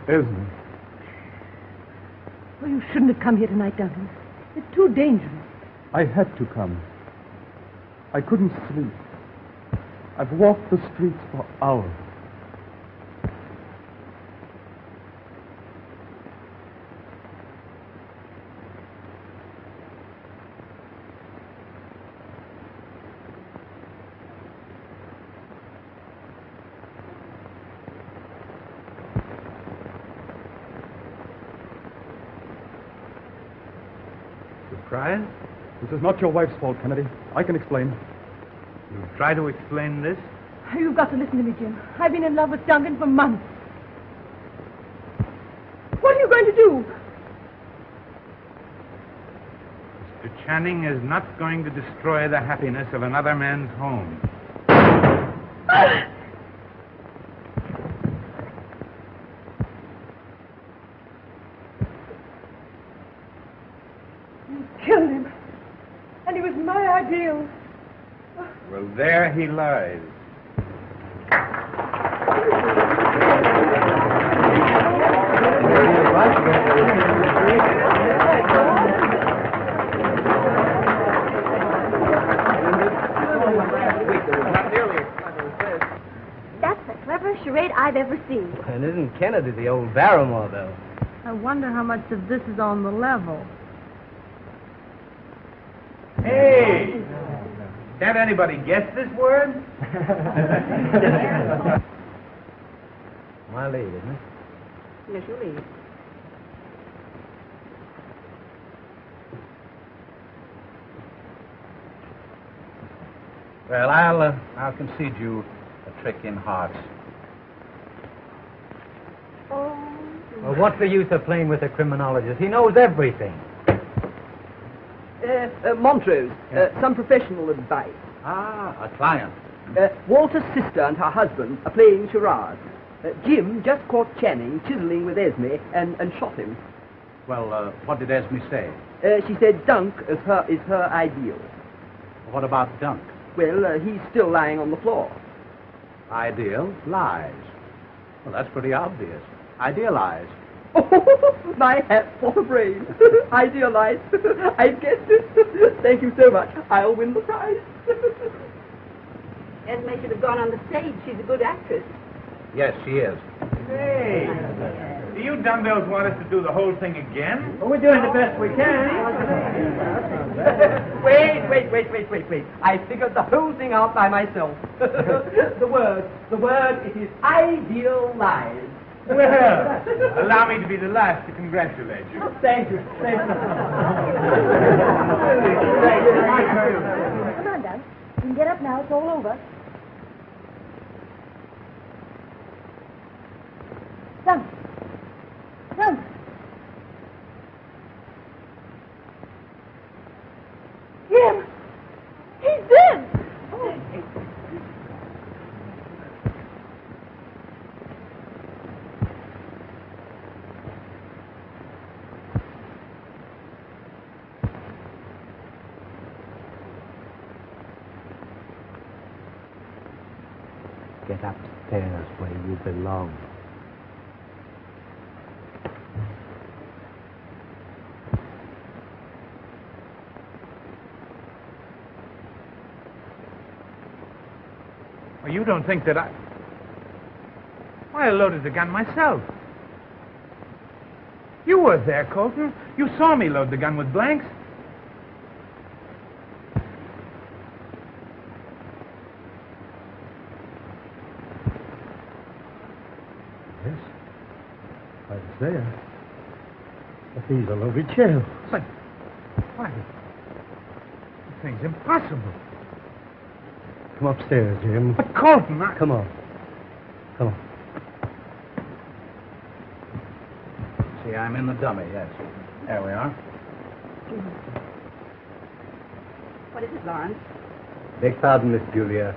Esme. Well, you shouldn't have come here tonight, Duncan. It's too dangerous. I had to come. I couldn't sleep. I've walked the streets for hours. Surprised? This is not your wife's fault, Kennedy. I can explain. You try to explain this? You've got to listen to me, Jim. I've been in love with Duncan for months. What are you going to do? Mr. Channing is not going to destroy the happiness of another man's home. You killed him. And he was my ideal. Well, there he lies. That's the cleverest charade I've ever seen. And isn't Kennedy the old Barrymore, though? I wonder how much of this is on the level. Hey! Can't anybody guess this word? My lead, isn't it? Yes, you leave. Well, I'll concede you a trick in hearts. Oh. Well, what's the use of playing with a criminologist? He knows everything. Montrose, some professional advice. Ah, a client. Walter's sister and her husband are playing charades. Jim just caught Channing chiseling with Esme and shot him. Well, what did Esme say? She said Dunk is her ideal. What about Dunk? Well, he's still lying on the floor. Ideal lies. Well, that's pretty obvious. Idealize. Oh, my hat for the brain. Idealize. I guessed it. Thank you so much. I'll win the prize. Esme should have gone on the stage. She's a good actress. Yes, she is. Hey! Do you dumbbells want us to do the whole thing again? Well, we're doing the best we can. Wait. I figured the whole thing out by myself. The word, it is idealize. Well, allow me to be the last to congratulate you. Thank you. Come on, Doug. You can get up now. It's all over. Come. Jim! He's dead! Get upstairs where you belong. Well, you don't think that I loaded the gun myself. You were there, Colton. You saw me load the gun with blanks. Yes. I was there. But these are loaded shells. But why? This thing's impossible. Come upstairs, Jim. But Colton, Come on. See, I'm in the dummy, yes. There we are. What is it, Lawrence? Beg pardon, Miss Julia.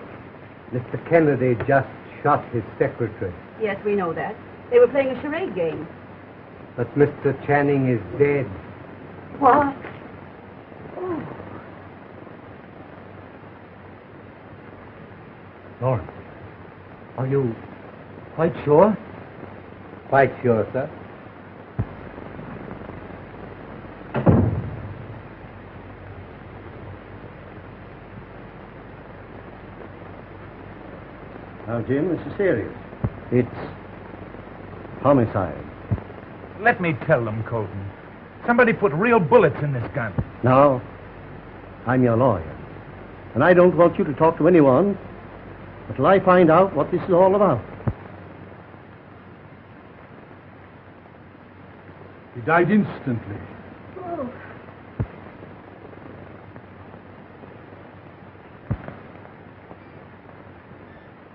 Mr. Kennedy just shot his secretary. Yes, we know that. They were playing a charade game. But Mr. Channing is dead. What? Lawrence, are you quite sure? Quite sure, sir. Now, Jim, this is serious. It's homicide. Let me tell them, Colton. Somebody put real bullets in this gun. Now, I'm your lawyer, and I don't want you to talk to anyone until I find out what this is all about. He died instantly. Oh,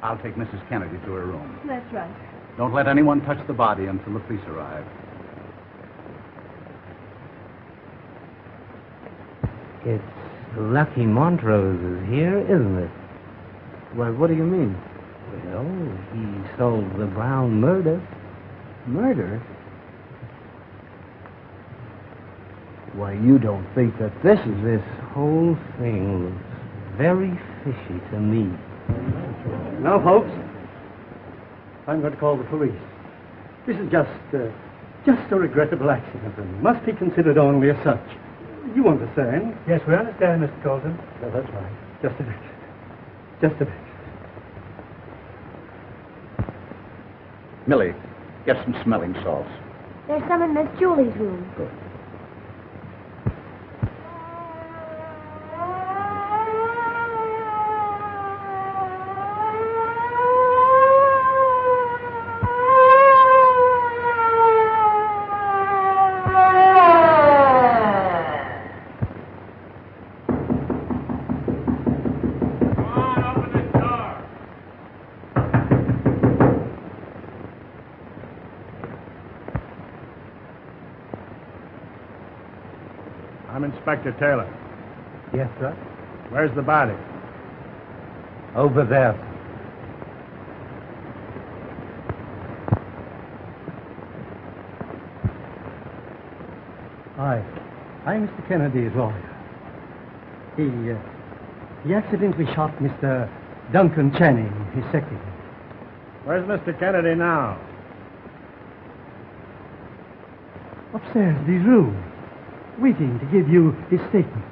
I'll take Mrs. Kennedy to her room. that's right. Don't let anyone touch the body until the police arrive. It's lucky Montrose is here, isn't it? Why, what do you mean? Well, he solved the Brown murder. Murder? Why, you don't think that this is... This whole thing looks very fishy to me. Now, folks, I'm going to call the police. This is just a regrettable accident and must be considered only as such. You understand? Yes, we understand, Mr. Colton. No, that's right. Just an accident. Just an accident. Millie, get some smelling salts. There's some in Miss Julie's room. Good. I'm Inspector Taylor. Yes, sir? Where's the body? Over there. I'm Mr. Kennedy's lawyer. He accidentally shot Mr. Duncan Channing, his secretary. Where's Mr. Kennedy now? Upstairs in his room, waiting to give you his statement.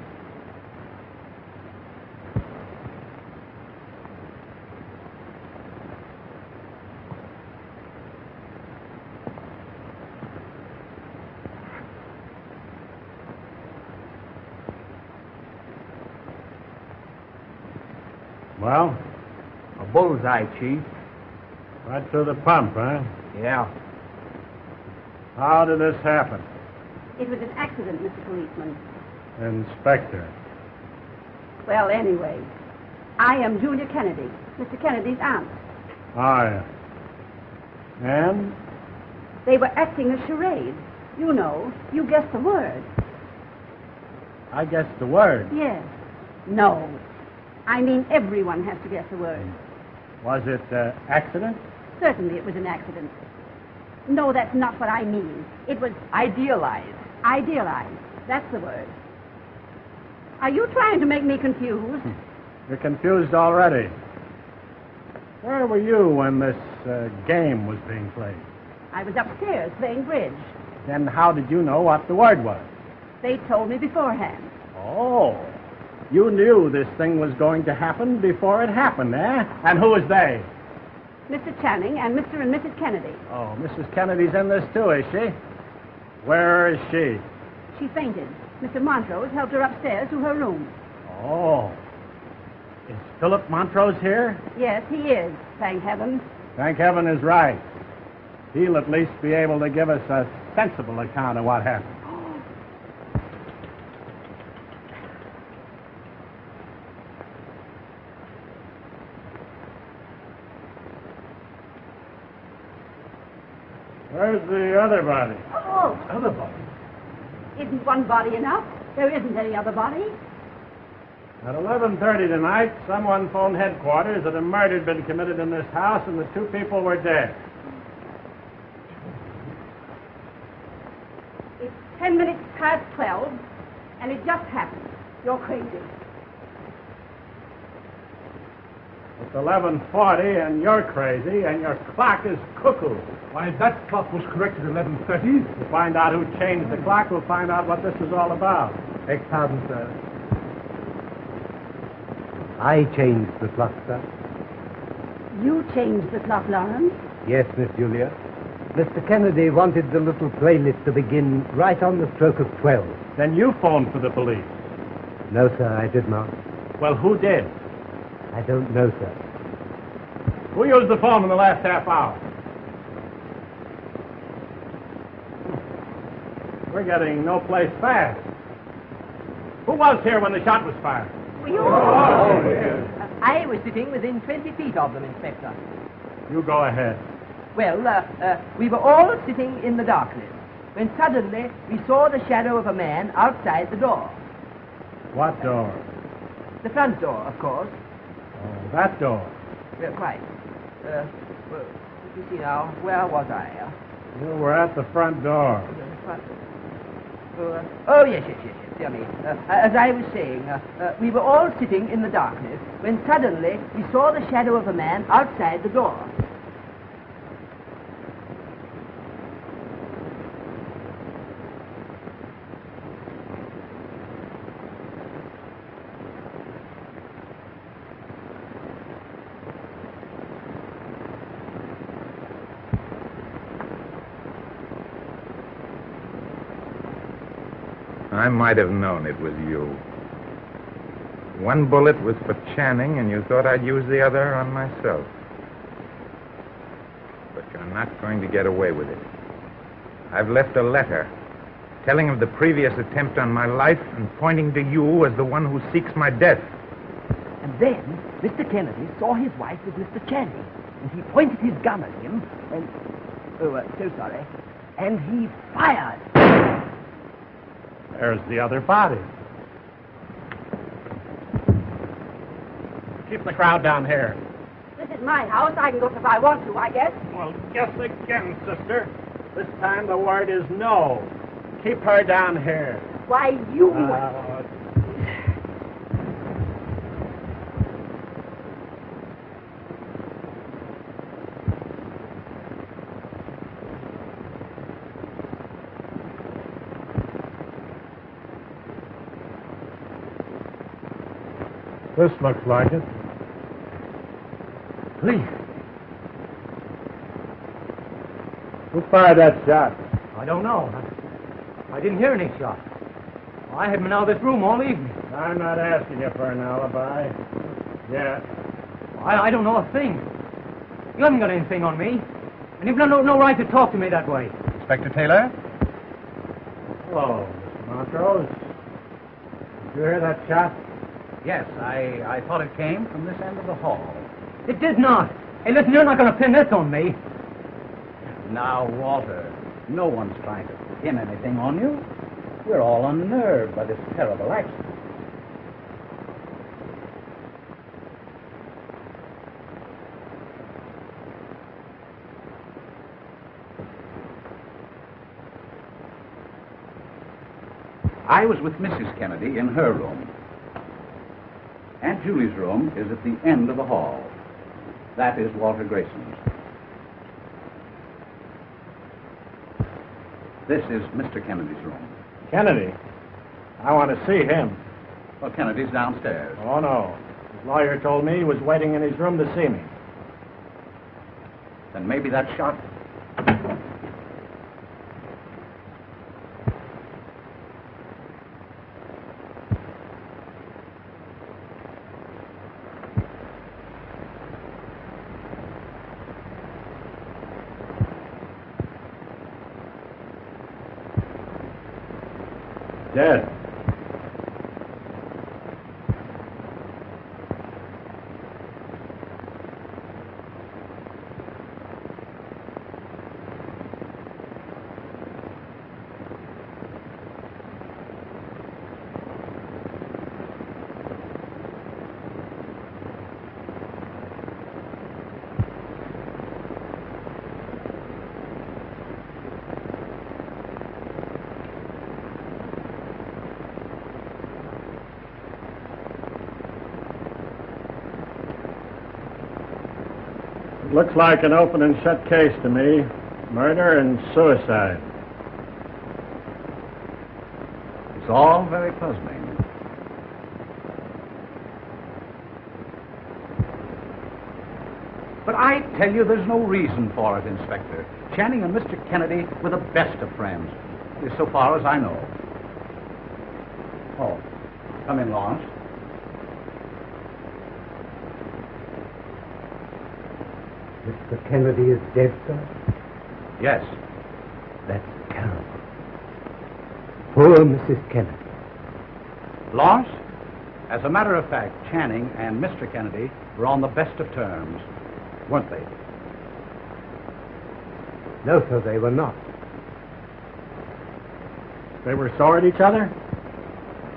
Well, A bullseye, Chief. right through the pump, huh? Yeah. How did this happen? It was an accident, Mr. Policeman. Inspector. Well, anyway, I am Julia Kennedy, Mr. Kennedy's aunt. Oh, yeah. And? They were acting a charade. You know, you guessed the word. I guessed the word. Yes. No. I mean, everyone has to guess the word. Was it accident? Certainly it was an accident. No, that's not what I mean. It was Idealized. idealized. That's the word. Are you trying to make me confused? You're confused already. Where were you when this game was being played? I was upstairs playing bridge. Then how did you know what the word was? They told me beforehand. Oh, you knew this thing was going to happen before it happened, eh? And who was they? Mr. Channing and Mr. and Mrs. Kennedy. Oh, Mrs. Kennedy's in this too, is she? Where is she? She fainted. Mr. Montrose helped her upstairs to her room. Oh. Is Philip Montrose here? Yes, he is, thank heaven. Thank heaven is right. He'll at least be able to give us a sensible account of what happened. Where's the other body? Oh, Other body? isn't one body enough? There isn't any other body. At 11:30 tonight, someone phoned headquarters that a murder had been committed in this house and the two people were dead. It's 10 minutes past 12, and it just happened. You're crazy. It's 11:40, and you're crazy, and your clock is cuckoo. Why, that clock was correct at 11:30. To find out who changed the clock, we'll find out what this is all about. Beg pardon, sir. I changed the clock, sir. You changed the clock, Lawrence. Yes, Miss Julia. Mr. Kennedy wanted the little playlist to begin right on the stroke of 12. Then you phoned for the police. No, sir, I did not. Well, who did? I don't know, sir. Who used the phone in the last half hour? We're getting no place fast. Who was here when the shot was fired? I was sitting within 20 feet of them, Inspector. You go ahead. Well, we were all sitting in the darkness when suddenly we saw the shadow of a man outside the door. What door? The front door, of course. Oh, that door. Quite. Well, let me see now. Where was I? You were at the front door. The front. Oh, yes. Dear me. As I was saying, we were all sitting in the darkness when suddenly we saw the shadow of a man outside the door. I might have known it was you. One bullet was for Channing, and you thought I'd use the other on myself. But you're not going to get away with it. I've left a letter telling of the previous attempt on my life and pointing to you as the one who seeks my death. And then Mr. Kennedy saw his wife with Mr. Channing, and he pointed his gun at him, and... so sorry. And he fired. There's the other body. Keep the crowd down here. This is my house. I can go if I want to, I guess. Well, guess again, sister. This time the word is no. Keep her down here. Why, you... This looks like it. Please. Who fired that shot? I don't know. I didn't hear any shot. I had been out of this room all evening. I'm not asking you for an alibi. Yeah. I don't know a thing. You haven't got anything on me. And you've no right to talk to me that way. Inspector Taylor? Hello, Mr. Montrose. Did you hear that shot? Yes, I thought it came from this end of the hall. It did not. Hey, listen, you're not going to pin this on me. Now, Walter, no one's trying to pin anything on you. We're all unnerved by this terrible accident. I was with Mrs. Kennedy in her room. Aunt Julie's room is at the end of the hall. That is Walter Grayson's. This is Mr. Kennedy's room. Kennedy? I want to see him. Well, Kennedy's downstairs. Oh, no. His lawyer told me he was waiting in his room to see me. Then maybe that shot... Dead. Looks like an open and shut case to me. Murder and suicide. It's all very puzzling. But I tell you, there's no reason for it, Inspector. Channing and Mr. Kennedy were the best of friends, so far as I know. Oh, come in, Lawrence. Mr. Kennedy is dead, sir? Yes. That's terrible. Poor Mrs. Kennedy. Lawrence, as a matter of fact, Channing and Mr. Kennedy were on the best of terms, weren't they? No, sir, they were not. They were sore at each other?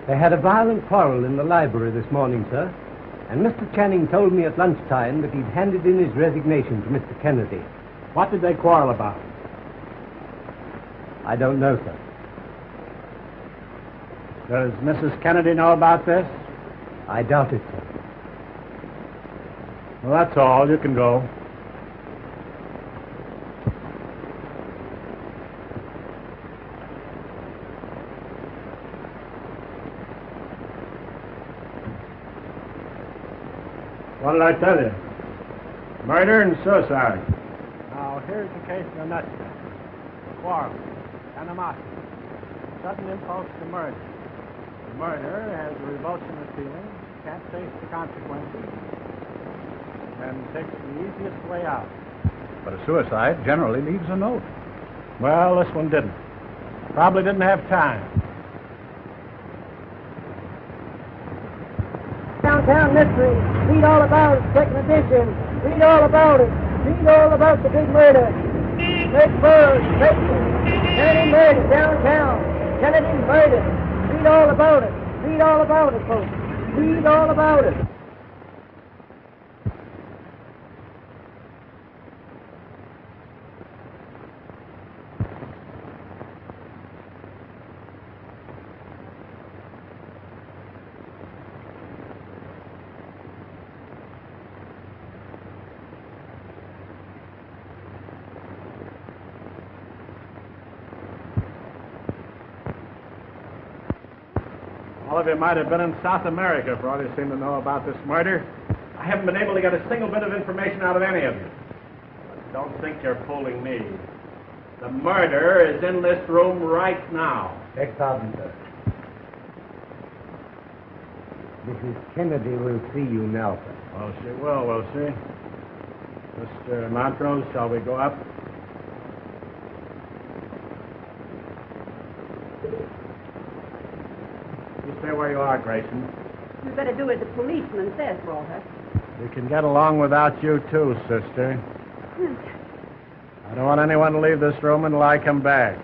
They had a violent quarrel in the library this morning, sir. And Mr. Channing told me at lunchtime that he'd handed in his resignation to Mr. Kennedy. What did they quarrel about? I don't know, sir. Does Mrs. Kennedy know about this? I doubt it, sir. Well, that's all. You can go. What did I tell you? Murder and suicide. Now, here's the case in a nutshell. Quarrel, animosity, sudden impulse to murder. The murderer has a revulsion of feelings, can't face the consequences, and takes the easiest way out. But a suicide generally leaves a note. Well, this one didn't. Probably didn't have time. Downtown Mystery. Read all about it. Second edition. Read all about it. Read all about the big murder. Great Burrs, Kennedy murdered downtown. Kennedy murdered. Read all about it. Read all about it, folks. Read all about it. All of you might have been in South America for all you seem to know about this murder. I haven't been able to get a single bit of information out of any of you. But don't think you're fooling me. The murderer is in this room right now. Beg pardon, sir. Mrs. Kennedy will see you now, sir. Well, she will she? Mr. Montrose, shall we go up? You stay where you are, Grayson. You better do as the policeman says, Walter. We can get along without you, too, sister. I don't want anyone to leave this room until I come back.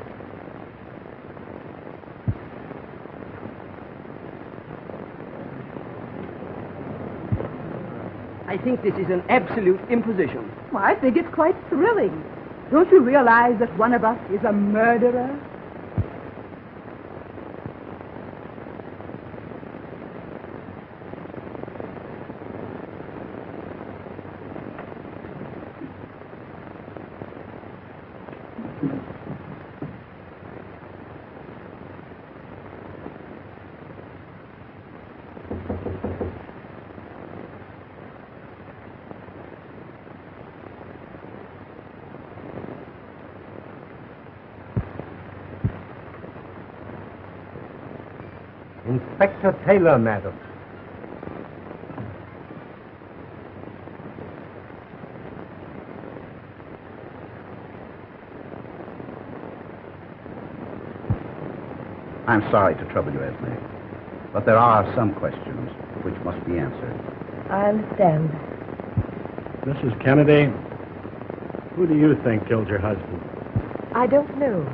I think this is an absolute imposition. Well, I think it's quite thrilling. Don't you realize that one of us is a murderer? Inspector Taylor, madam. I'm sorry to trouble you, Esme, but there are some questions which must be answered. I understand. Mrs. Kennedy, who do you think killed your husband? I don't know.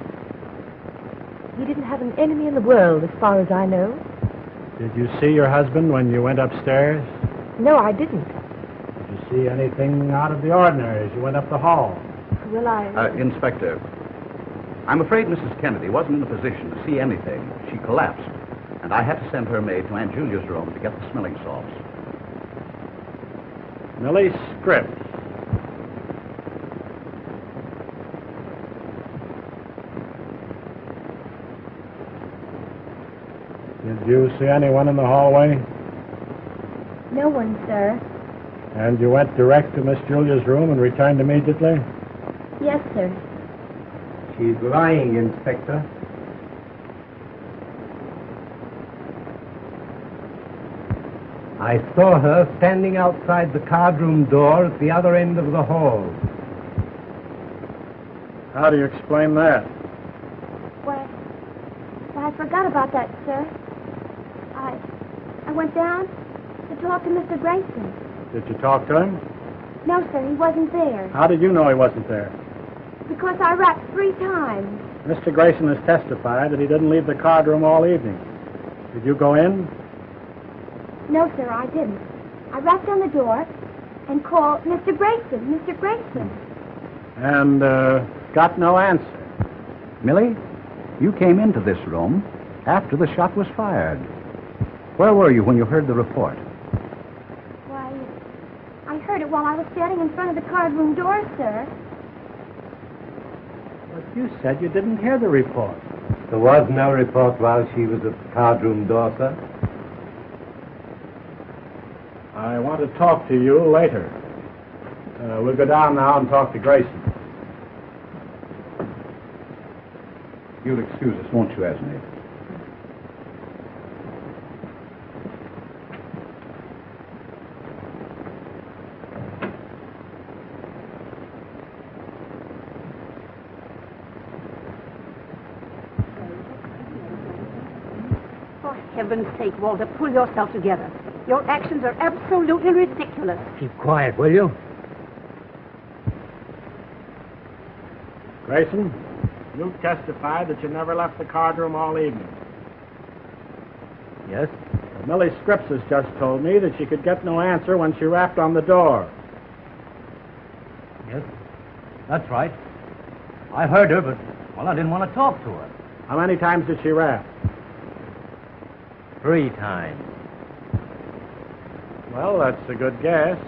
He didn't have an enemy in the world, as far as I know. Did you see your husband when you went upstairs? No, I didn't. Did you see anything out of the ordinary as you went up the hall? Well, Inspector, I'm afraid Mrs. Kennedy wasn't in a position to see anything. She collapsed, and I had to send her maid to Aunt Julia's room to get the smelling salts. Millie Scripps. you see anyone in the hallway? No one, sir. And you went direct to Miss Julia's room and returned immediately? Yes, sir. She's lying, Inspector. I saw her standing outside the card-room door at the other end of the hall. How do you explain that? Well, I forgot about that, sir. I went down to talk to Mr. Grayson. Did you talk to him? No, sir, he wasn't there. How did you know he wasn't there? Because I rapped 3 times. Mr. Grayson has testified that he didn't leave the card room all evening. Did you go in? No, sir, I didn't. I rapped on the door and called Mr. Grayson, Mr. Grayson. And got no answer. Millie, you came into this room after the shot was fired. Where were you when you heard the report? Why, I heard it while I was standing in front of the card room door, sir. But you said you didn't hear the report. There was no report while she was at the card-room door, sir. I want to talk to you later. We'll go down now and talk to Grayson. You'll excuse us, won't you, Esme? For heaven's sake, Walter, pull yourself together. Your actions are absolutely ridiculous. Keep quiet, will you? Grayson, you testified that you never left the card room all evening. Yes? Millie Scripps has just told me that she could get no answer when she rapped on the door. Yes, that's right. I heard her, but, well, I didn't want to talk to her. How many times did she rap? 3 times. Well, that's a good guess.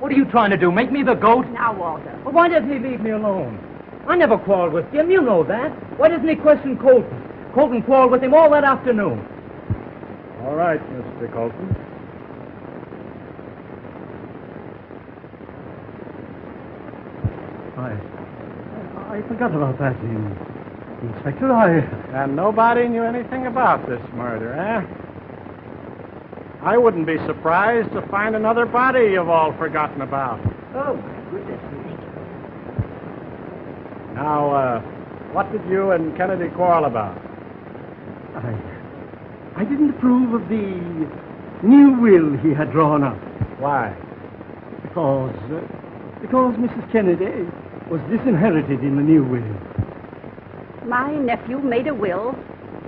What are you trying to do, make me the goat? Now, Walter. Well, why doesn't he leave me alone? I never quarreled with Jim, you know that. Why doesn't he question Colton? Colton quarreled with him all that afternoon. All right, Mr. Colton. I forgot about that, Inspector. And nobody knew anything about this murder, eh? I wouldn't be surprised to find another body you've all forgotten about. Oh, my goodness me. Now, what did you and Kennedy quarrel about? I didn't approve of the new will he had drawn up. Why? Because Mrs. Kennedy was disinherited in the new will. My nephew made a will,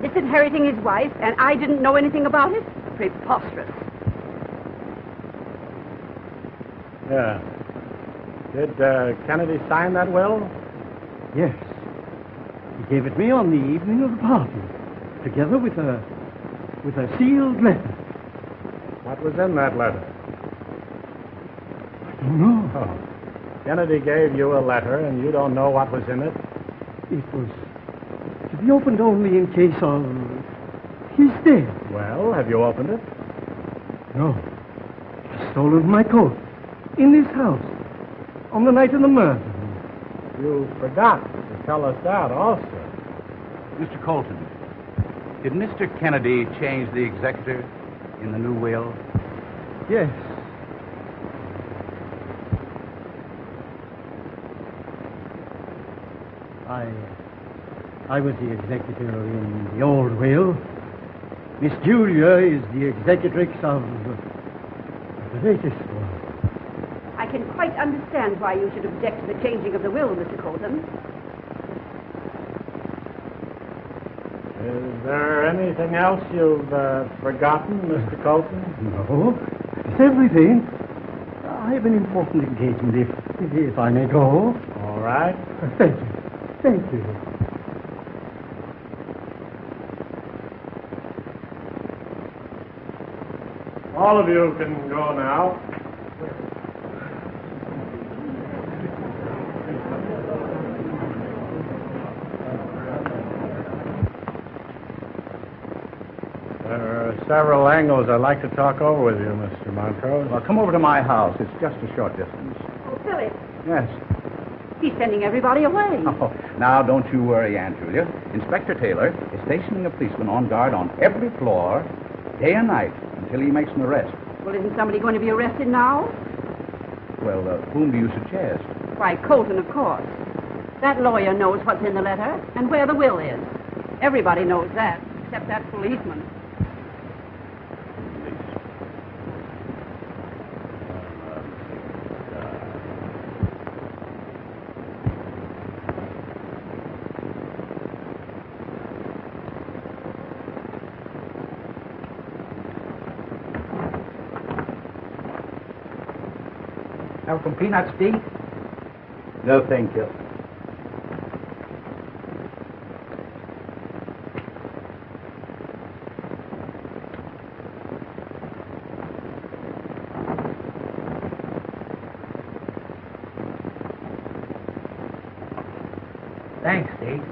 disinheriting his wife, and I didn't know anything about it? Preposterous. Yeah. Did Kennedy sign that will? Yes. He gave it me on the evening of the party, together with a sealed letter. What was in that letter? I don't know. Oh. Kennedy gave you a letter, and you don't know what was in it? It was to be opened only in case of his death. Well, have you opened it? No. He stolen my coat in this house on the night of the murder. You forgot to tell us that also. Mr. Colton, did Mr. Kennedy change the executor in the new will? Yes. I was the executor in the old will. Miss Julia is the executrix of the latest one. I can quite understand why you should object to the changing of the will, Mr. Colton. Is there anything else you've forgotten, Mr. Colton? No, it's everything. I have an important engagement, if I may go. All right. Thank you. Thank you. All of you can go now. several angles I'd like to talk over with you, Mr. Montrose. Well, come over to my house. It's just a short distance. Oh, Philip, Yes. he's sending everybody away. Oh, now, don't you worry, Aunt Julia. Inspector Taylor is stationing a policeman on guard on every floor, day and night, until he makes an arrest. Well, isn't somebody going to be arrested now? Well, whom do you suggest? Why, Colton, of course. That lawyer knows what's in the letter and where the will is. Everybody knows that, except that policeman. Have some peanuts, Steve? No, thank you. Thanks, Steve.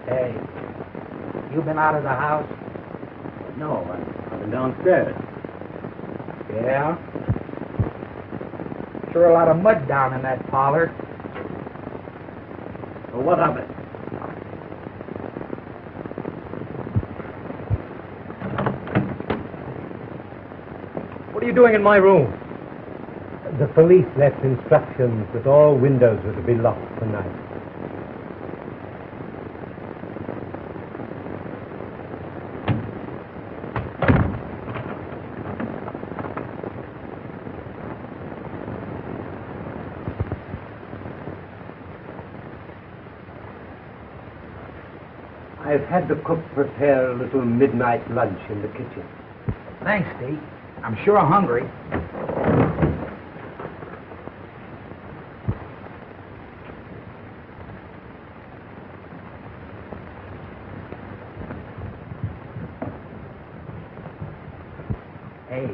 Hey, you been out of the house? No, I've been downstairs. Yeah? Sure a lot of mud down in that parlor. Well, what of it? What are you doing in my room? The police left instructions that all windows were to be locked tonight. I've had the cook prepare a little midnight lunch in the kitchen. Thanks, Steve. I'm sure hungry. Hey,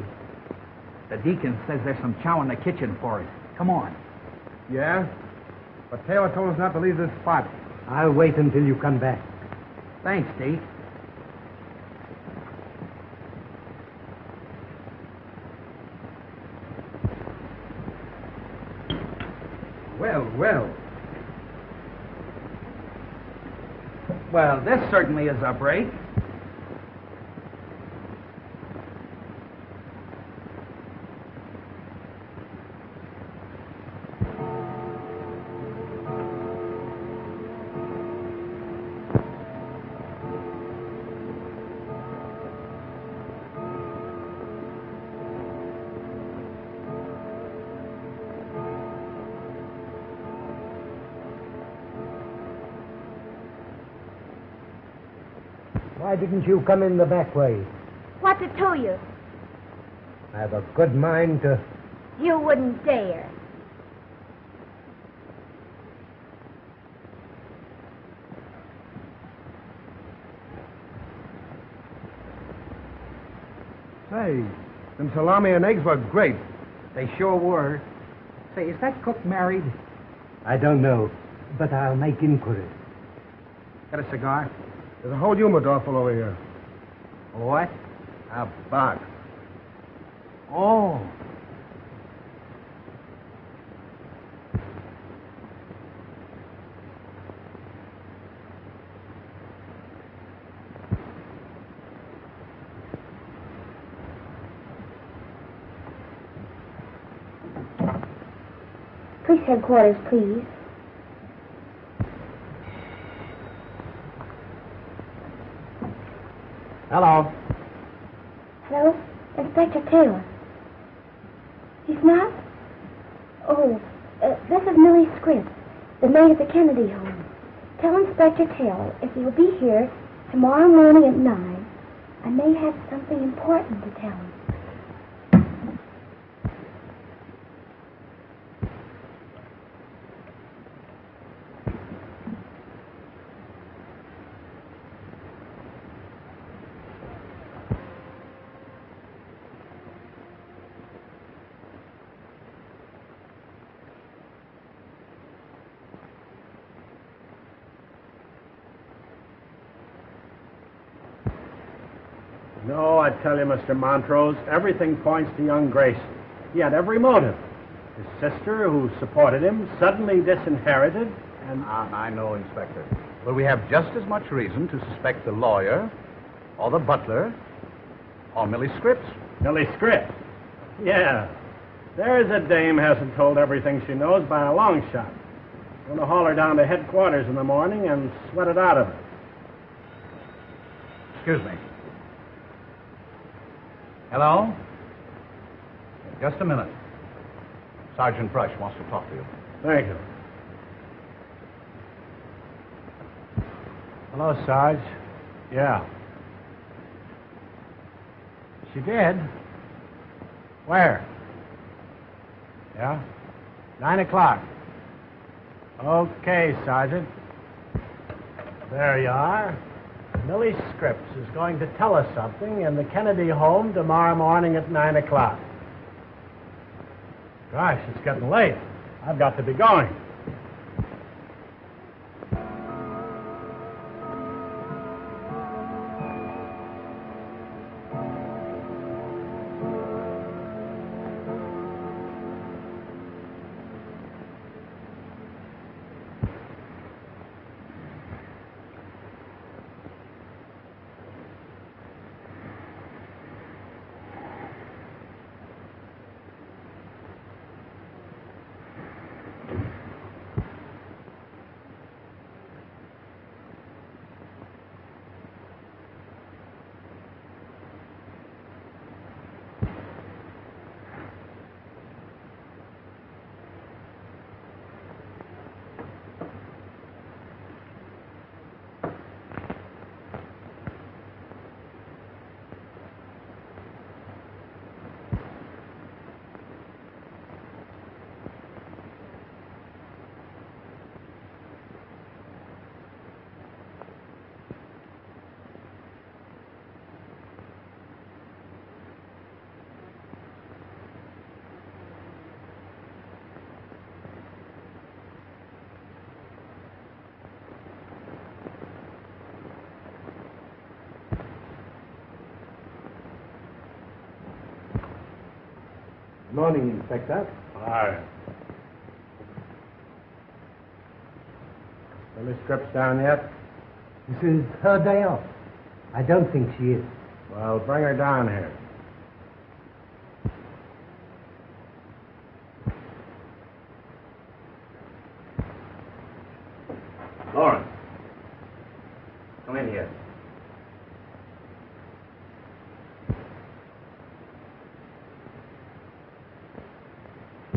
the deacon says there's some chow in the kitchen for us. Come on. Yeah? But Taylor told us not to leave this spot. I'll wait until you come back. Thanks, Steve. Well, well. Well, this certainly is a break. Why didn't you come in the back way? What's it to you? I have a good mind to... You wouldn't dare. Say, them salami and eggs were great. They sure were. Say, is that cook married? I don't know, but I'll make inquiries. Got a cigar? There's a whole humidor full over here. What? A box. Oh. Police headquarters, please. Hello. Hello? Inspector Taylor. He's not? Oh, this is Millie Scribb, the maid at the Kennedy home. Tell Inspector Taylor if he'll be here tomorrow morning at 9, I may have something important to tell him. I tell you, Mr. Montrose, everything points to young Grayson. He had every motive. His sister, who supported him, suddenly disinherited, and... I know, Inspector. But we have just as much reason to suspect the lawyer, or the butler, or Millie Scripps. Millie Scripps? Yeah. There's a dame hasn't told everything she knows by a long shot. Going to haul her down to headquarters in the morning and sweat it out of her. Excuse me. Hello? Just a minute. Sergeant Brush wants to talk to you. Thank you. Hello, Sarge. Yeah. She did? Where? Yeah? 9 o'clock. Okay, Sergeant. There you are. Millie Scripps is going to tell us something in the Kennedy home tomorrow morning at 9 o'clock. Gosh, it's getting late. I've got to be going. Morning, Inspector. Hi. Millie Scripps down yet? This is her day off. I don't think she is. Well, bring her down here. Lawrence, come in here.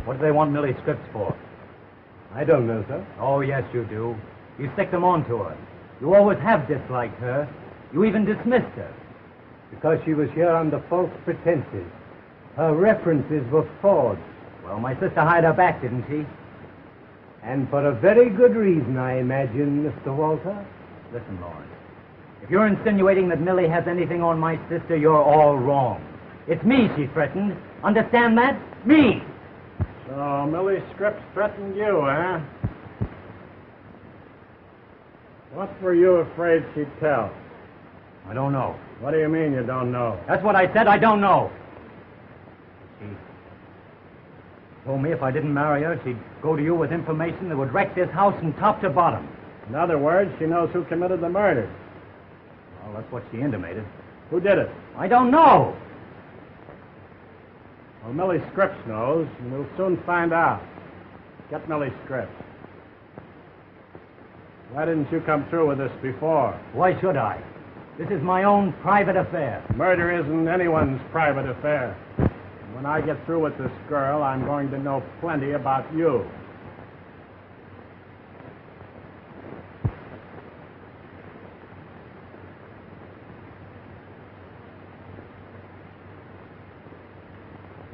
What do they want Millie Scripps for? I don't know, sir. Oh, yes, you do. You stick them on to her. You always have disliked her. You even dismissed her. Because she was here under false pretenses. Her references were forged. Well, my sister hired her back, didn't she? And for a very good reason, I imagine, Mr. Walter. Listen, Lawrence. If you're insinuating that Millie has anything on my sister, you're all wrong. It's me she threatened. Understand that? Me! So Millie Scripps threatened you, eh? What were you afraid she'd tell? I don't know. What do you mean you don't know? That's what I said. I don't know. She told me if I didn't marry her, she'd go to you with information that would wreck this house from top to bottom. In other words, she knows who committed the murder. Well, that's what she intimated. Who did it? I don't know. Well, Millie Scripps knows, and we'll soon find out. Get Millie Scripps. Why didn't you come through with this before? Why should I? This is my own private affair. Murder isn't anyone's private affair. And when I get through with this girl, I'm going to know plenty about you.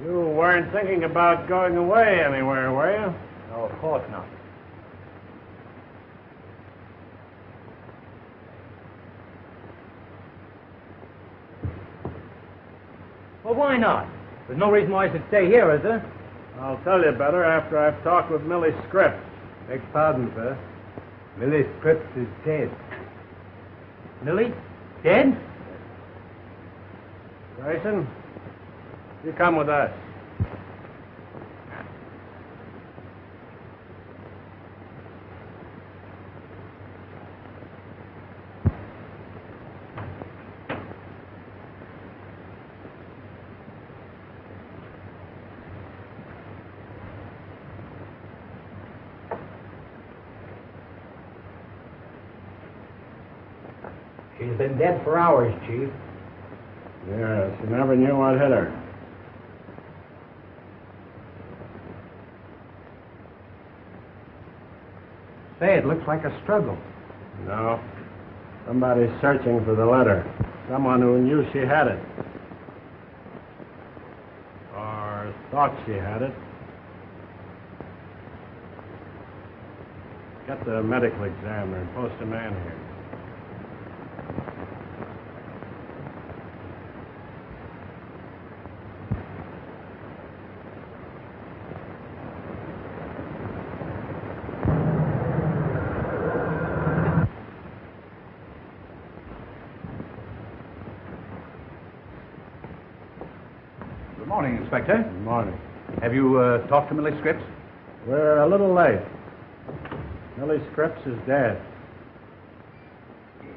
You weren't thinking about going away anywhere, were you? No, of course not. Well, why not? There's no reason why I should stay here, is there? I'll tell you better after I've talked with Millie Scripps. Beg pardon, sir. Millie Scripps is dead. Millie? Dead? Grayson, you come with us. She's been dead for hours, Chief. Yes, you never knew what hit her. Say, it looks like a struggle. No. Somebody's searching for the letter. Someone who knew she had it. Or thought she had it. Get the medical examiner and post a man here. Good morning, Inspector. Good morning. Have you talked to Millie Scripps? We're a little late. Millie Scripps is dead.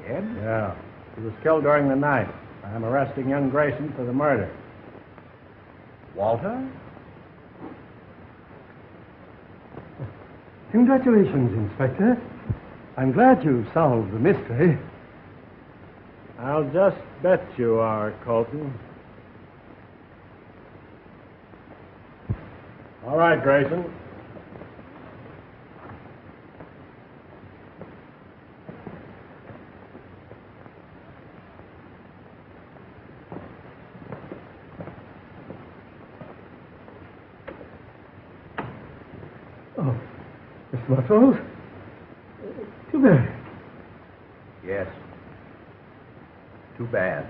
Dead? Yeah. She was killed during the night. I'm arresting young Grayson for the murder. Walter? Congratulations, Inspector. I'm glad you solved the mystery. I'll just bet you are, Colton. All right, Grayson. Oh, Miss Muscles? Too bad. Yes. Too bad.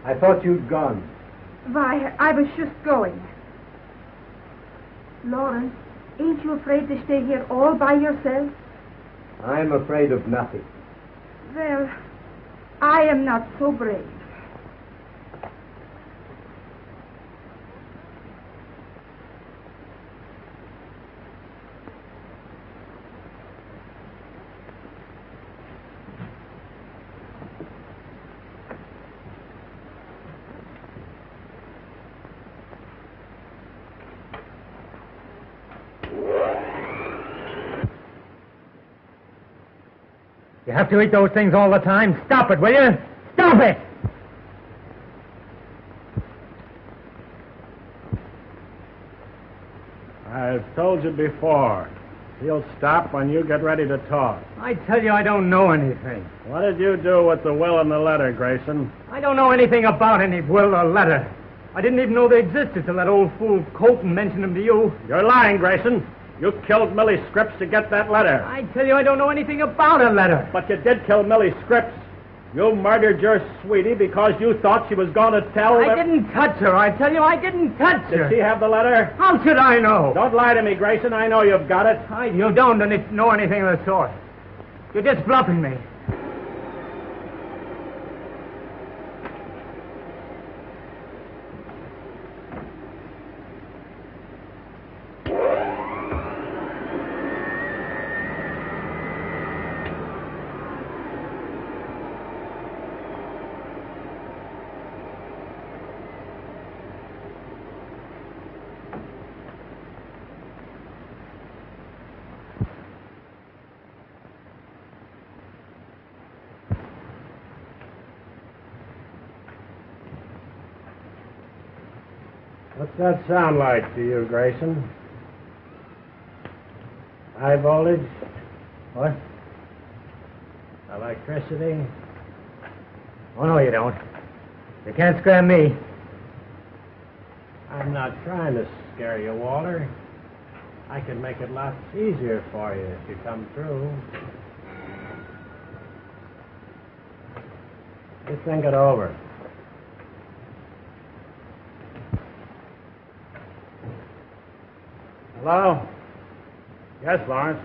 I thought you'd gone. Why, I was just going. Lawrence, ain't you afraid to stay here all by yourself? I'm afraid of nothing. Well, I am not so brave. You have to eat those things all the time. Stop it, will you? Stop it! I've told you before. He'll stop when you get ready to talk. I tell you, I don't know anything. What did you do with the will and the letter, Grayson? I don't know anything about any will or letter. I didn't even know they existed till that old fool Colton mentioned them to you. You're lying, Grayson. You killed Millie Scripps to get that letter. I tell you, I don't know anything about a letter. But you did kill Millie Scripps. You murdered your sweetie because you thought she was going to tell... I didn't touch her. I tell you, I didn't touch her. Did she have the letter? How should I know? Don't lie to me, Grayson. I know you've got it. You don't know anything of the sort. You're just bluffing me. What's that sound like to you, Grayson? High voltage? What? Electricity? Oh, no, you don't. You can't scare me. I'm not trying to scare you, Walter. I can make it lots easier for you if you come through. Just think it over. Hello? Yes, Lawrence.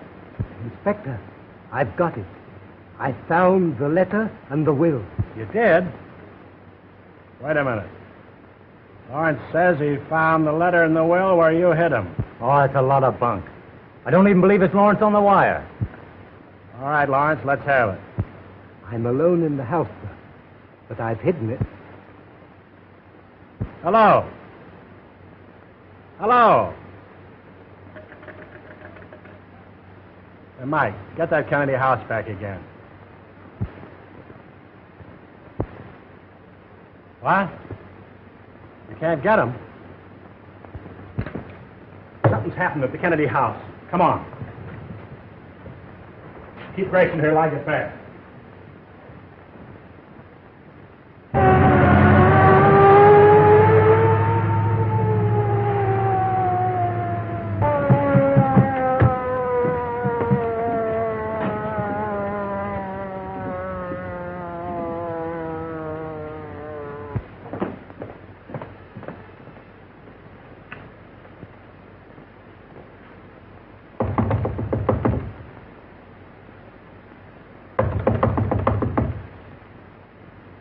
Inspector, I've got it. I found the letter and the will. You did? Wait a minute. Lawrence says he found the letter and the will where you hid him. Oh, it's a lot of bunk. I don't even believe it's Lawrence on the wire. All right, Lawrence, let's have it. I'm alone in the house, sir, but I've hidden it. Hello? Hello? Hey, Mike, get that Kennedy house back again. What? You can't get him? Something's happened at the Kennedy house. Come on. Keep Grayson here till I get back.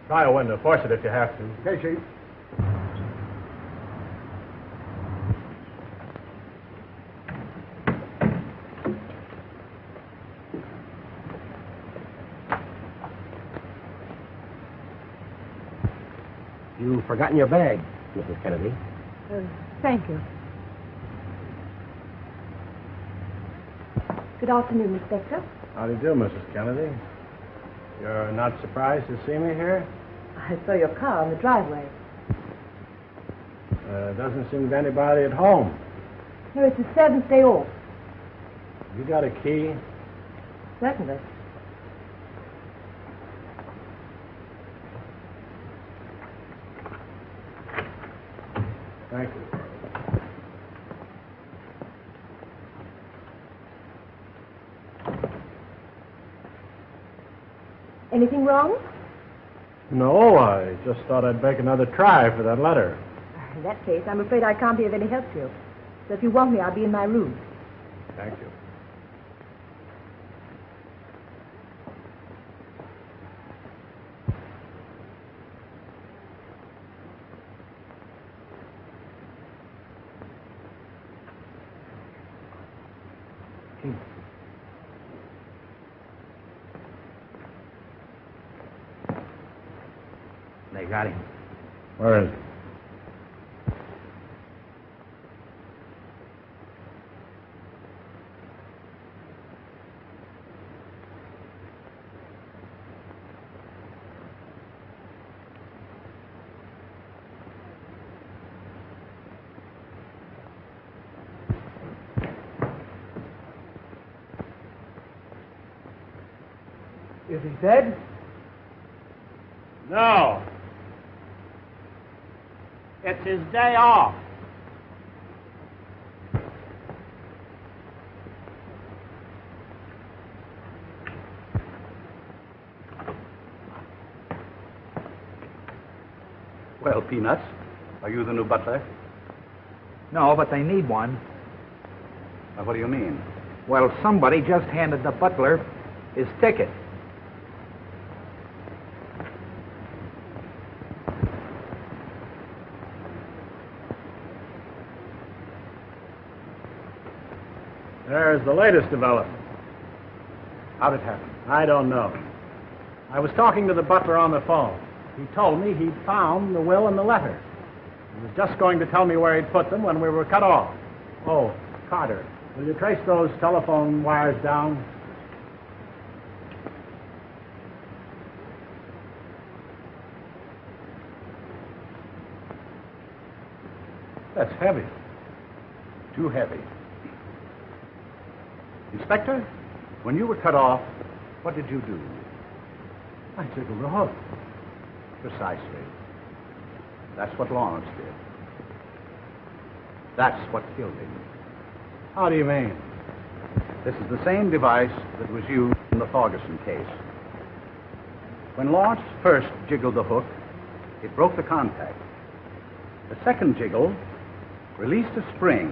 Try a window. Force it if you have to. Okay, Chief. You've forgotten your bag, Mrs. Kennedy. Thank you. Good afternoon, Inspector. How do you do, Mrs. Kennedy? You're not surprised to see me here? I saw your car on the driveway. Doesn't seem to be anybody at home. No, it's the 7th day off. You got a key? Certainly. Thank you. Anything wrong? No, I just thought I'd make another try for that letter. In that case, I'm afraid I can't be of any help to you. So if you want me, I'll be in my room. Thank you. They got him. Where is he? Is he dead? No. It's his day off. Well, Peanuts, are you the new butler? No, but they need one. What do you mean? Well, somebody just handed the butler his ticket. There's the latest development. How'd it happen? I don't know. I was talking to the butler on the phone. He told me he'd found the will and the letter. He was just going to tell me where he'd put them when we were cut off. Oh, Carter, will you trace those telephone wires down? That's heavy. Too heavy. Inspector, when you were cut off, what did you do? I jiggled the hook. Precisely. That's what Lawrence did. That's what killed him. How do you mean? This is the same device that was used in the Ferguson case. When Lawrence first jiggled the hook, it broke the contact. The second jiggle released a spring,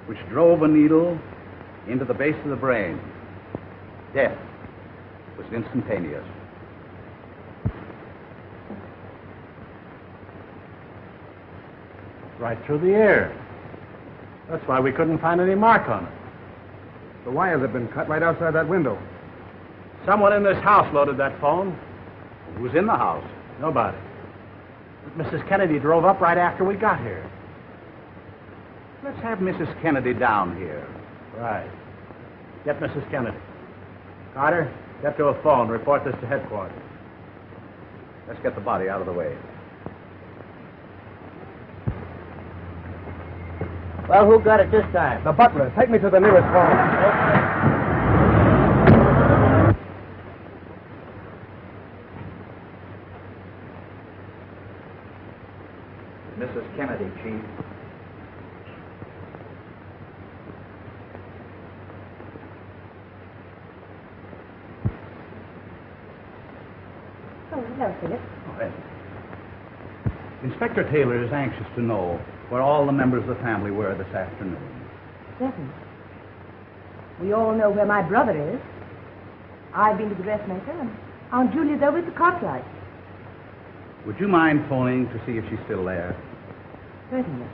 which drove a needle into the base of the brain. Death was instantaneous. Right through the ear. That's why we couldn't find any mark on it. The wires have been cut right outside that window. Someone in this house loaded that phone. Who's in the house? Nobody. But Mrs. Kennedy drove up right after we got here. Let's have Mrs. Kennedy down here. Right. Get Mrs. Kennedy. Carter, get to a phone. Report this to headquarters. Let's get the body out of the way. Well, who got it this time? The butler. Take me to the nearest phone. Mrs. Kennedy, Chief. Oh, hello, Philip. Inspector Taylor is anxious to know where all the members of the family were this afternoon. Certainly. We all know where my brother is. I've been to the dressmaker, and Aunt Julia's over at the Cartwright. Would you mind phoning to see if she's still there? Certainly.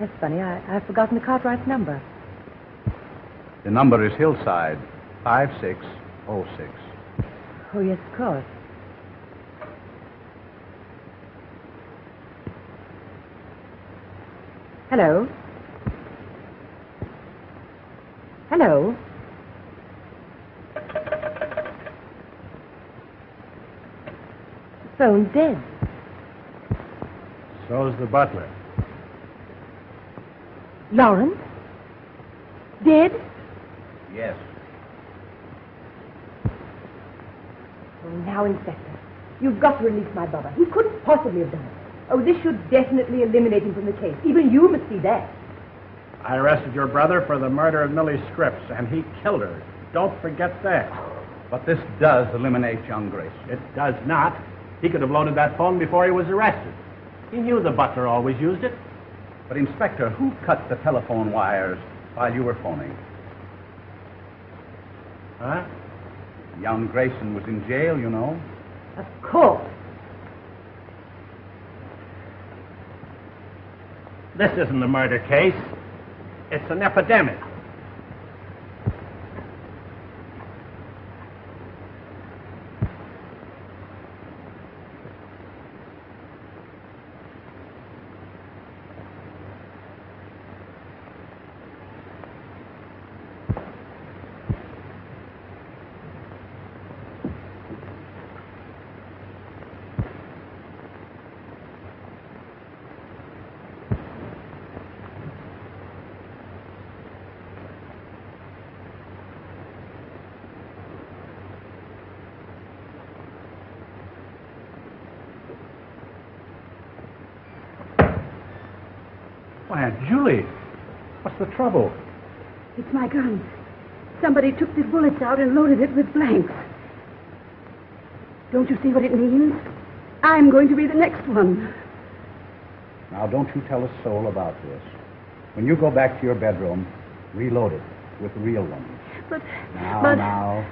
That's funny. I've forgotten the Cartwright's number. The number is Hillside 5606. Oh, yes, of course. Hello? Hello? The phone's dead. So's the butler. Lawrence? Dead? Yes. Oh, now, Inspector, you've got to release my brother. He couldn't possibly have done it. Oh, this should definitely eliminate him from the case. Even you must see that. I arrested your brother for the murder of Millie Scripps, and he killed her. Don't forget that. But this does eliminate young Grace. It does not. He could have loaded that phone before he was arrested. He knew the butler always used it. But, Inspector, who cut the telephone wires while you were phoning? Huh? Young Grayson was in jail, you know. Of course. This isn't a murder case. It's an epidemic. Why, Aunt Julie, what's the trouble? It's my gun. Somebody took the bullets out and loaded it with blanks. Don't you see what it means? I'm going to be the next one. Now, don't you tell a soul about this. When you go back to your bedroom, reload it with real ones. But... Now.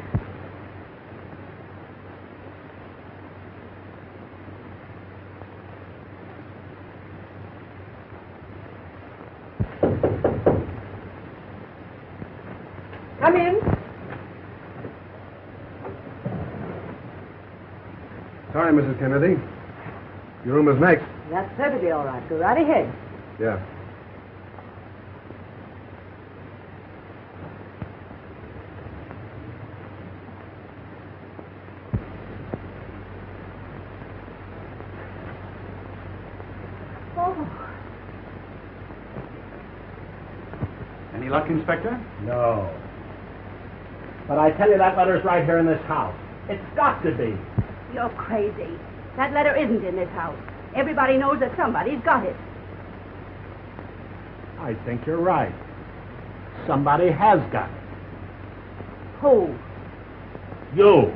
Come in. Sorry, Mrs. Kennedy. Your room is next. That's perfectly all right. Go right ahead. Yeah. Any luck, Inspector? No. But I tell you, that letter's right here in this house. It's got to be. You're crazy. That letter isn't in this house. Everybody knows that somebody's got it. I think you're right. Somebody has got it. Who? You.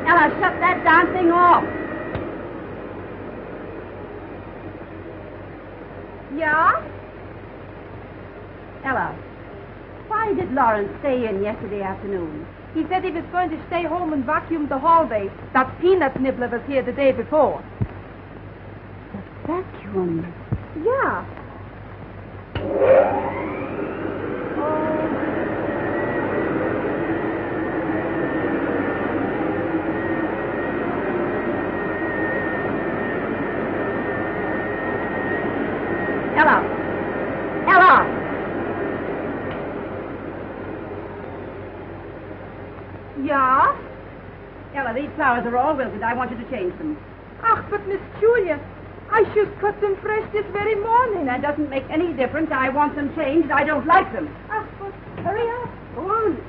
Ella, shut that darn thing off. Yeah? Ella, why did Lawrence stay in yesterday afternoon? He said he was going to stay home and vacuum the hallway. That peanut nibbler was here the day before. Vacuum? Yeah. Ella! Yeah? Ella, these flowers are all wilted. I want you to change them. Ach, but Miss Julia, I should cut them fresh this very morning. That doesn't make any difference. I want them changed. I don't like them. Ach, but hurry up. Go on.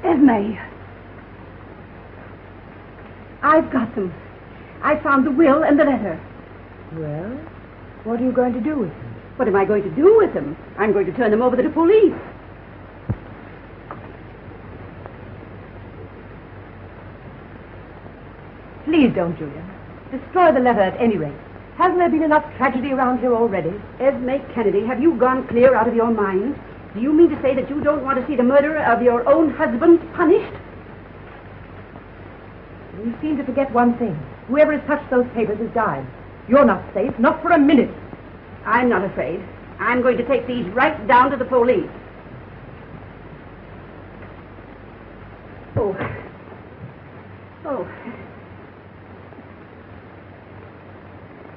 Esme. I've got them. I found the will and the letter. Well, what are you going to do with them? What am I going to do with them? I'm going to turn them over to the police. Please don't, Julia. Destroy the letter at any rate. Hasn't there been enough tragedy around here already? Esme Kennedy, have you gone clear out of your mind? Do you mean to say that you don't want to see the murderer of your own husband punished? You seem to forget one thing. Whoever has touched those papers has died. You're not safe, not for a minute. I'm not afraid. I'm going to take these right down to the police. Oh.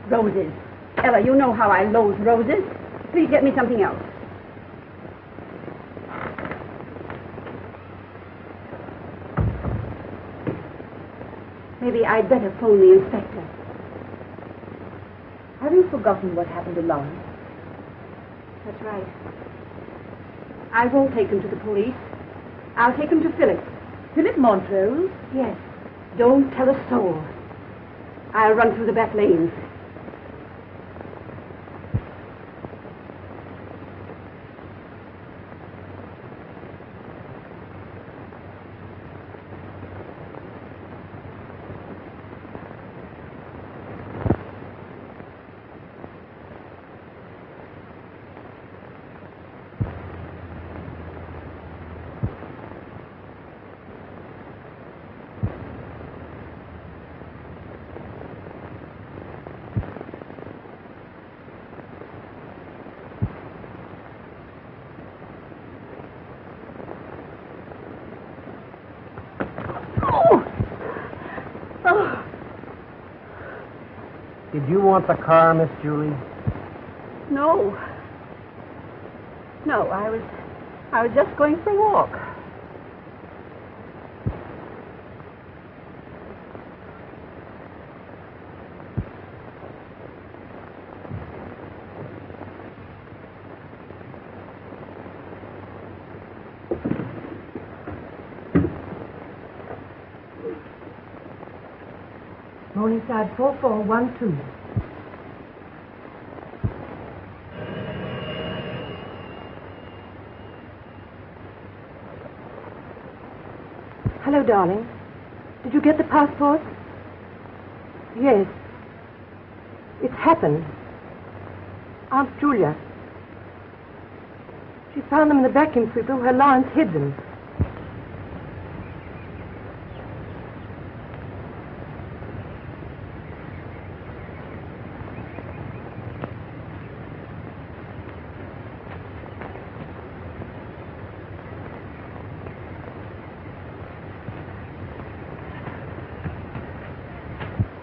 Roses. Ella, you know how I loathe roses. Please get me something else. Maybe I'd better phone the inspector. Have you forgotten what happened to Lawrence? That's right. I won't take him to the police. I'll take him to Philip. Philip Montrose? Yes. Don't tell a soul. I'll run through the back lanes. Did you want the car, Miss Julie? No. No, I was just going for a walk. Morningside 4412. Hello, darling. Did you get the passport? Yes. It's happened. Aunt Julia. She found them in the vacuum sweeper where Lawrence hid them.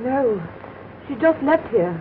No, she just left here.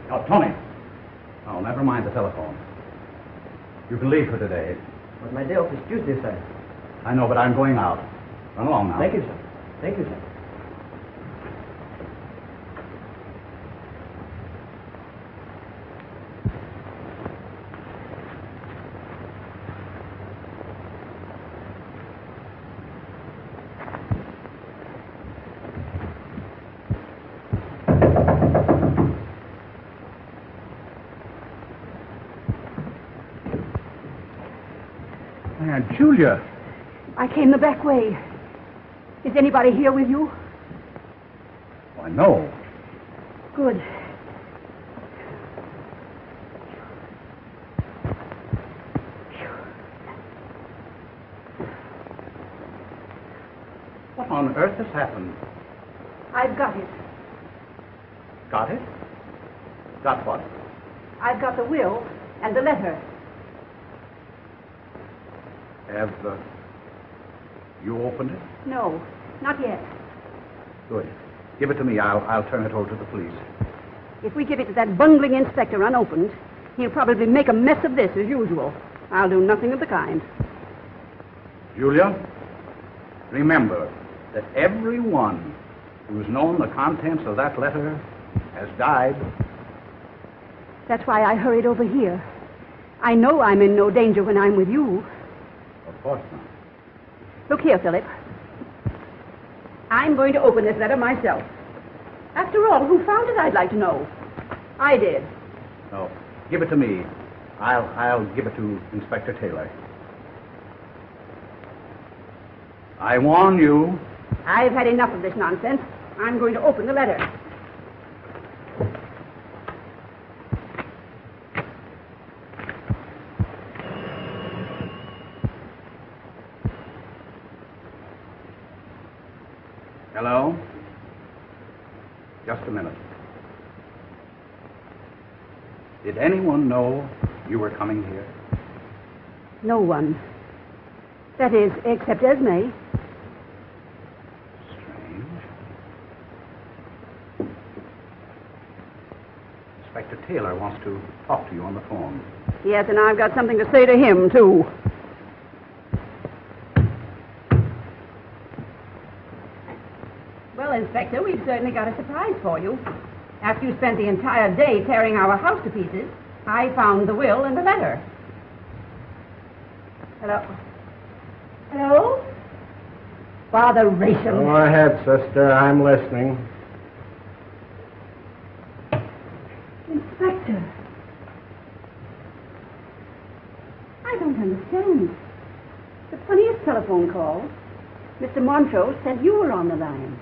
Oh, Tony. Oh, never mind the telephone. You can leave for today. But my day off is Tuesday, sir. I know, but I'm going out. Run along now. Thank you, sir. Thank you, sir. Aunt Julia. I came the back way. Is anybody here with you? Why, no. Good. What on earth has happened? I've got it. Got it? Got what? I've got the will and the letter. Have you opened it? No, not yet. Good. Give it to me. I'll turn it over to the police. If we give it to that bungling inspector unopened, he'll probably make a mess of this as usual. I'll do nothing of the kind. Julia, remember that everyone who's known the contents of that letter has died. That's why I hurried over here. I know I'm in no danger when I'm with you. Of course not. Look here, Philip. I'm going to open this letter myself. After all, who found it, I'd like to know. I did. No, give it to me. I'll give it to Inspector Taylor. I warn you. I've had enough of this nonsense. I'm going to open the letter. Hello? Just a minute. Did anyone know you were coming here? No one. That is, except Esme. Strange. Inspector Taylor wants to talk to you on the phone. Yes, and I've got something to say to him, too. Inspector, we've certainly got a surprise for you. After you spent the entire day tearing our house to pieces, I found the will and the letter. Hello? Hello? Botheration. Go ahead, sister. I'm listening. Inspector. I don't understand. The funniest telephone call. Mr. Montrose said you were on the line.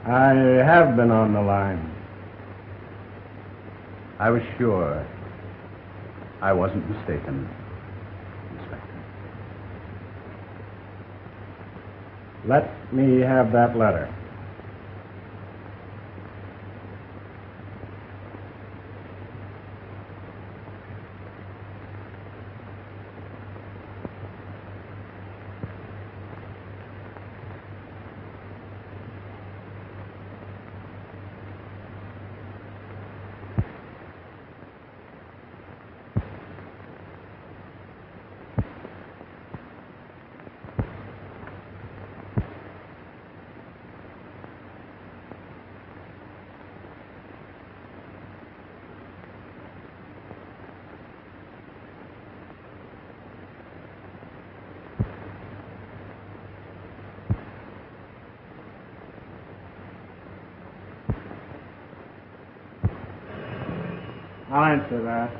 I have been on the line. I was sure I wasn't mistaken, Inspector. Let me have that letter. I'll answer that.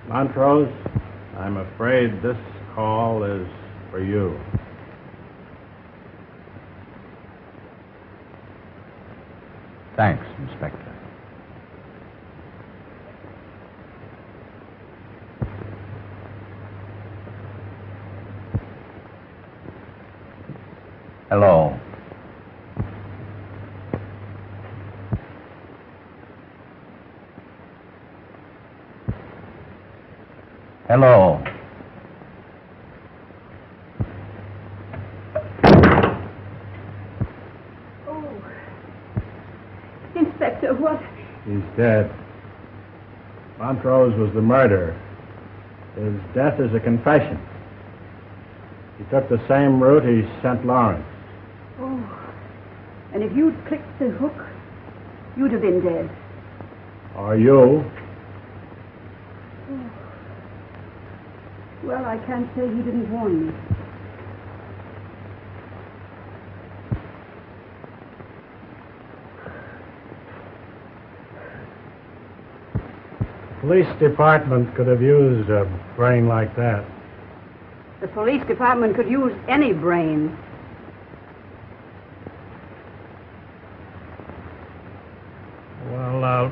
Montrose, I'm afraid this call is for you. Thanks, Inspector. Hello. Hello. Oh. Inspector, what? He's dead. Montrose was the murderer. His death is a confession. He took the same route he sent Lawrence. Oh. And if you'd clicked the hook, you'd have been dead. Or you. Oh. Well, I can't say he didn't warn me. Police department could have used a brain like that. The police department could use any brain. Well,